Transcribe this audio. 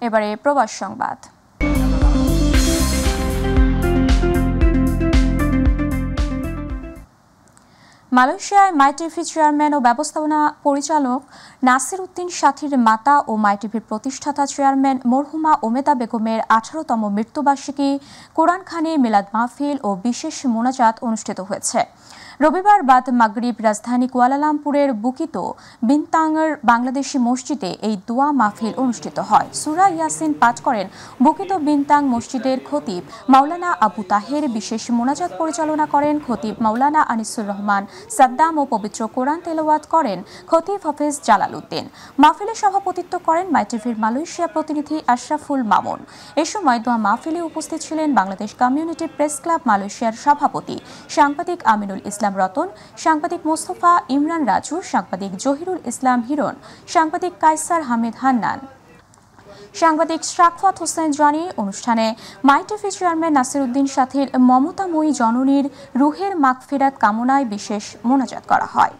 এবারে প্রবাস সংবাদ। মালয়েশিয়ায় মাইটিভি চেয়ারম্যান ও ব্যবস্থাপনা পরিচালক নাসির উদ্দিন সাথীর মাতা ও মাইটিভির প্রতিষ্ঠাতা চেয়ারম্যান মরহুমা ওমেদা বেগমের 18তম মৃত্যুবার্ষিকী কোরআনখানি মিলাদ মাহফিল ও বিশেষ মোনাজাত অনুষ্ঠিত হয়েছে। রবিবার বাদ মাগরিব রাজধানী কুয়ালালামপুরের বুকিত বিনতাংয়ের বাংলাদেশি মসজিদে এই দোয়া মাহফিল অনুষ্ঠিত হয়। সূরা ইয়াসিন পাঠ করেন বুকিত বিনতাং মসজিদের খতিব মাওলানা আবু তাহের। বিশেষ মোনাজাত পরিচালনা করেন খতিব মাওলানা আনিসুর রহমান সাদ্দাম ও পবিত্র কোরআন তেলাওয়াত করেন খতিব হাফেজ জালাল উদ্দিন। মাহফিলে সভাপতিত্ব করেন মাইটিভির মালয়েশিয়া প্রতিনিধি আশরাফুল মামুন। এ সময় দোয়া মাহফিলে উপস্থিত ছিলেন বাংলাদেশ কমিউনিটি প্রেস ক্লাব মালয়েশিয়ার সভাপতি সাংবাদিক আমিনুল ইসলাম রতন, সাংবাদিক মোস্তফা ইমরান রাজু, সাংবাদিক জহিরুল ইসলাম হিরণ, সাংবাদিক কায়সার হামিদ হান্নান, সাংবাদিক শাকফত হোসেন জনি। অনুষ্ঠানে মাইটিভি চেয়ারম্যান নাসির উদ্দিন সাথীর মমতাময়ী জননীর রুহের মাগফিরাত কামনায় বিশেষ মোনাজাত করা হয়।